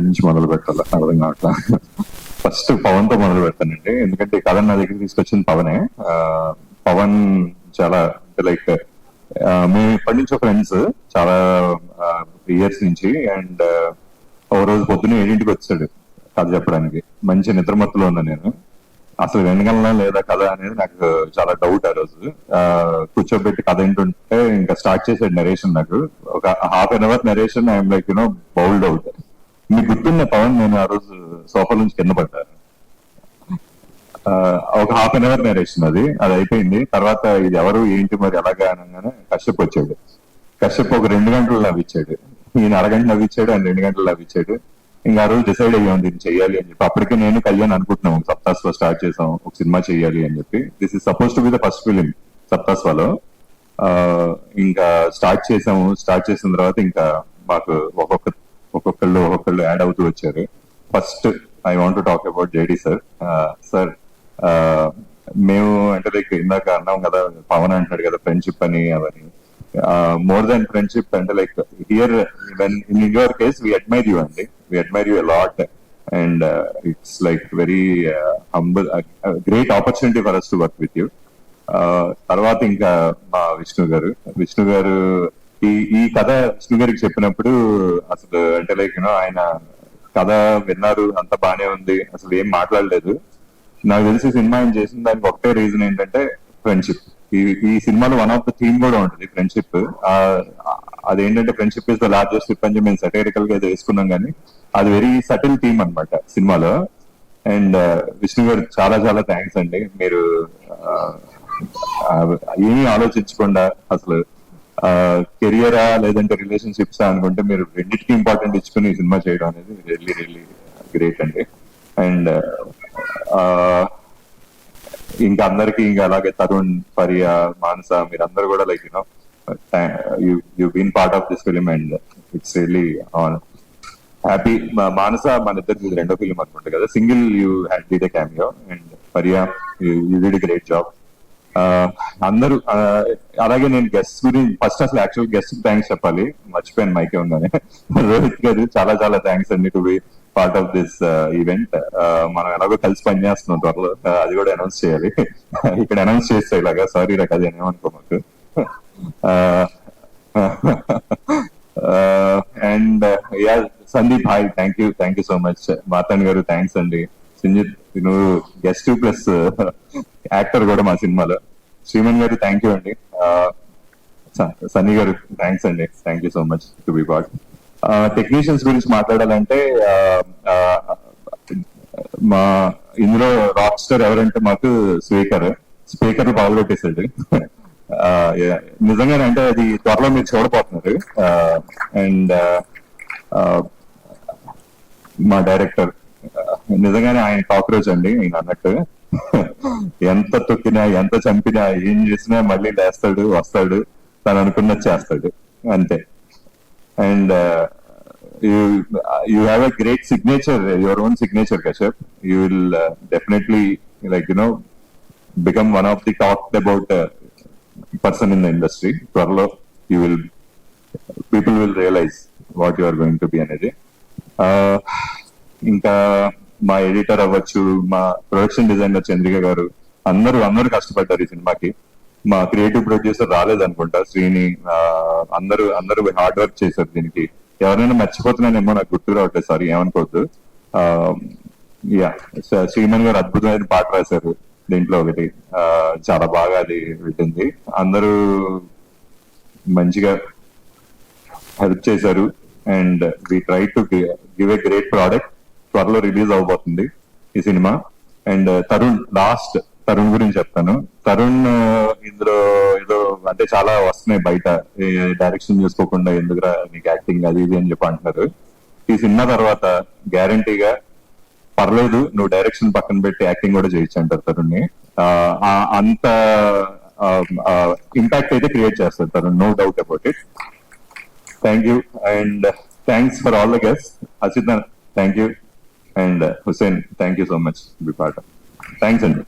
ఎక్కడి నుంచి మొదలు పెట్టాలో అర్థం కావట్లా. ఫస్ట్ పవన్ తో మొదలు పెడతానండి, ఎందుకంటే ఈ కథ నా దగ్గర తీసుకొచ్చింది పవనే. పవన్ చాలా అంటే లైక్ మేము ఇప్పటి నుంచి ఫ్రెండ్స్ చాలా ఇయర్స్ నుంచి. అండ్ ఓ రోజు పొద్దున్న 7ంటికి వచ్చాడు కథ చెప్పడానికి. మంచి నిద్రమత్తులో ఉన్నా నేను. అసలు వినగలనా లేదా కథ అనేది నాకు చాలా డౌట్. ఆ రోజు కూర్చోబెట్టి కథ ఏంటుంటే ఇంకా స్టార్ట్ చేసాడు నరేషన్. నాకు ఒక half an hour narration I'm like bowled out. మీకు గుర్తున్న పవన్, నేను ఆ రోజు సోఫా నుంచి కింద పడ్డాను. ఒక హాఫ్ అన్ అవర్ నరేషన్ అది అయిపోయింది. తర్వాత ఇది ఎవరు ఏంటి మరి ఎలాగా అనగానే కశ్యప్ వచ్చాడు. కశ్యప్ ఒక 2 గంటలు నవ్విచ్చాడు, ఈయన అరగంట నవ్విచ్చాడు, ఆయన 2 గంటలు నవ్విచ్చాడు. ఇంకా ఆ రోజు డిసైడ్ అయ్యాం దీన్ని చెయ్యాలి అని చెప్పి. అప్పటికే నేను కళ్యాణ్ అనుకుంటున్నాం, సప్తాస్వా స్టార్ట్ చేసాం, ఒక సినిమా చెయ్యాలి అని చెప్పి. This is suppose to be the first film సప్తాస్వాలో. ఇంకా స్టార్ట్ చేసాము. స్టార్ట్ చేసిన తర్వాత ఇంకా మాకు ఒక్కొక్కళ్ళు యాడ్ అవుతూ వచ్చారు. First I want to talk about JD sir. Sir మేము అంటే లైక్ ఇందాక అన్నాం కదా, పవన్ అంటున్నాడు కదా ఫ్రెండ్షిప్ అని అవన్నీ. మోర్ దాన్ ఫ్రెండ్షిప్ అంటే like here in your case we admire you అండి, we admire you a lot. And it's like very humble, great opportunity for us to work with you. తర్వాత ఇంకా మా విష్ణు గారు ఈ కథ విష్ణు గారికి చెప్పినప్పుడు అసలు అంటే లైక్ ఆయన కథ విన్నారు, అంత బానే ఉంది, అసలు ఏం మాట్లాడలేదు. నాకు తెలిసి సినిమా ఆయన చేసిన దానికి ఒకటే రీజన్ ఏంటంటే ఫ్రెండ్షిప్. ఈ సినిమాలో వన్ ఆఫ్ ద థీమ్ కూడా ఉంటుంది ఫ్రెండ్షిప్. అదేంటంటే friendship is the largest trip అని మేము సటైరికల్ గా వేసుకున్నాం, కానీ అది వెరీ సటిల్ థీమ్ అనమాట సినిమాలో. అండ్ విష్ణు గారు చాలా చాలా థ్యాంక్స్ అండి. మీరు ఏమీ ఆలోచించకుండా అసలు కెరియరా లేదంటే రిలేషన్షిప్సా అనుకుంటే మీరు రెండింటికి ఇంపార్టెంట్ ఇచ్చుకుని ఈ సినిమా చేయడం అనేది రియల్లీ రియల్లీ గ్రేట్ అండి. అండ్ ఇంకా అందరికి ఇంకా అలాగే తరుణ్, పరియా, మానస, మీరందరూ కూడా like you been part of this film and it's really happy. Manasa మన ఇద్దరికి 2వ ఫిలిం అనుకుంటా కదా, single you had did a cameo. And Priya you did a great job. అందరూ అలాగే నేను గెస్ట్ గురించి ఫస్ట్ అసలు యాక్చువల్ గెస్ట్ థ్యాంక్స్ చెప్పాలి, మర్చిపోయాను మైకే ఉందని. రోహిత్ గారు చాలా చాలా థ్యాంక్స్ అండి to be part of this event. మనం ఎలాగో కలిసి పనిచేస్తున్నాం త్వరలో, అది కూడా అనౌన్స్ చేయాలి. ఇక్కడ అనౌన్స్ చేస్తే ఇలాగా, సారీ నాకు అది ఏమనుకో మాకు. And yeah Sandeep hi, thank you so much. Mathan గారు థ్యాంక్స్ అండి. సంజిత్ నువ్వు గెస్ట్ ప్లస్ యాక్టర్ కూడా మా సినిమాలో. శ్రీమన్ గారు థ్యాంక్ యూ అండి. సన్నీ గారు థ్యాంక్స్ అండి, thank you so much to be part. Technicians గురించి మాట్లాడాలంటే మా ఇందులో రాక్ స్టార్ ఎవరంటే మాకు స్పీకర్ పాల్గొట్టేశాడు. నిజంగానే అంటే అది త్వరలో మీరు చూడబోతున్నారు. అండ్ మా డైరెక్టర్ నిజంగానే ఆయన కాక్రోచ్ అండి, ఆయన అన్నట్టు. ఎంత తొక్కినా ఎంత చంపినా ఏం చేసినా మళ్ళీ లేస్తాడు, వస్తాడు, తను అనుకున్నది చేస్తాడు అంతే. And you have a great signature, your own signature, Kashyap. You will definitely become one of the talked about person in the industry. Twarlo people will realize what you are going to be అనేది. ఇంకా మా editor అవ్వచ్చు, మా production designer Chandrika గారు, అందరూ కష్టపడ్డారు ఈ సినిమాకి. మా క్రియేటివ్ ప్రొడ్యూసర్ రాలేదనుకుంటా, శ్రీని, అందరూ హార్డ్ వర్క్ చేశారు దీనికి. ఎవరైనా మర్చిపోతున్నానేమో, నాకు గుర్తు రావట్లేదు, సారీ ఏమనుకోవద్దు. యా శ్రీమన్ గారు అద్భుతమైన పాట రాశారు దీంట్లో ఒకటి, చాలా బాగా అది పెట్టింది. అందరూ మంచిగా హెల్ప్ చేశారు. And we try to give a great product. త్వరలో రిలీజ్ అవబోతుంది ఈ సినిమా. అండ్ తరుణ్ గురించి చెప్తాను. తరుణ్ ఇందులో ఏదో అంటే చాలా వస్తున్నాయి బయట, డైరెక్షన్ చూసుకోకుండా ఎందుకురా నీకు యాక్టింగ్ అది ఇది అని చెప్పి అంటున్నారు. ఈ సినిమా తర్వాత గ్యారంటీగా పర్లేదు నువ్వు డైరెక్షన్ పక్కన పెట్టి యాక్టింగ్ కూడా చేయొచ్చు అంటారు తరుణ్ని. అంత ఇంపాక్ట్ అయితే క్రియేట్ చేస్తారు Tarun, no doubt about it. Thank you and thanks for all the guest. Asit thank you and Hussain thank you so much be part. Thanks అండి.